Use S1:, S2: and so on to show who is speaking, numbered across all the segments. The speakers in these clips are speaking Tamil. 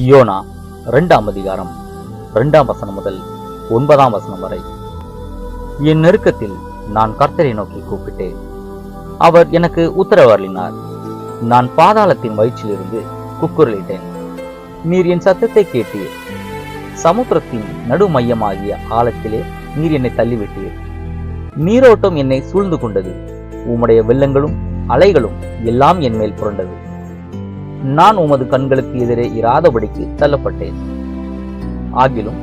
S1: யோனா 2ஆம் அதிகாரம் 2ஆம் வசனம் முதல் 9ஆம் வசனம் வரை. என் நெருக்கத்தில் நான் கர்த்தரை நோக்கி கூப்பிட்டேன். அவர் எனக்கு உத்தரவு அருளினார். நான் பாதாளத்தின் வயிற்றிலிருந்து கூக்குரலிட்டேன். நீர் என் சத்தத்தை கேட்டீர். சமுத்திரத்தின் நடு மையமாகிய ஆழத்திலே நீர் என்னை தள்ளிவிட்டீர். நீரோட்டம் என்னை சூழ்ந்து கொண்டது. உம்முடைய வெள்ளங்களும் அலைகளும் எல்லாம் என் மேல் புரண்டது. நான் உமது கண்களுக்கு எதிரே இராதபடிக்கு தள்ளப்பட்டேன். ஆகிலும்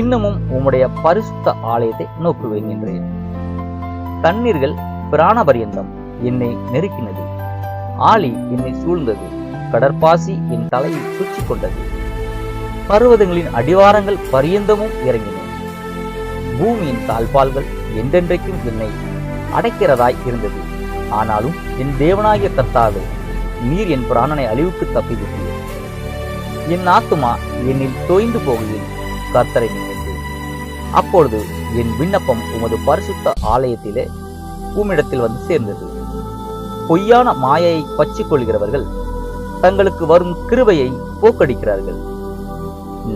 S1: இன்னமும் உம்முடைய பரிசுத்த ஆலயத்தை நோக்குவேன் என்றேன். தண்ணீர்கள் பிராணபரியந்தம் என்னை நெருக்கினது. ஆழி என்னை சூழ்ந்தது. கடற்பாசி என் தலையை சுற்றி கொண்டது. பர்வதங்களின் அடிவாரங்கள் பரியந்தமும் இறங்கினேன். பூமியின் தாழ்பால்கள் என்றென்றைக்கும் என்னை அடைக்கிறதாய் இருந்தது. ஆனாலும் என் தேவனாகிய கர்த்தாவே, நீர் என் பிராணனை அழிவுக்கு தப்பிவிட்டீர். என் ஆத்துமா என்னில் தோய்ந்து போகையில் கர்த்தரை நினைத்தேன். அப்பொழுது என் விண்ணப்பம் உமது பரிசுத்த ஆலயத்திலே உம்மிடத்தில் வந்து சேர்ந்தது. பொய்யான மாயையை பற்றிக் கொள்கிறவர்கள் தங்களுக்கு வரும் கிருபையை போக்கடிக்கிறார்கள்.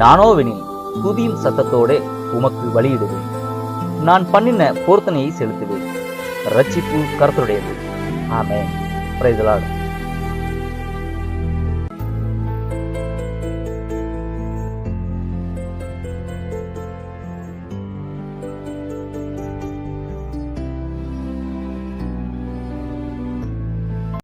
S1: நானோவெனில் துதியின் சத்தத்தோடே உமக்கு வழியிடுவேன். நான் பண்ணின பொருத்தனையை செலுத்துவேன். ரட்சிப்பு கர்த்தருடையது. ஆமென். Praise the Lord.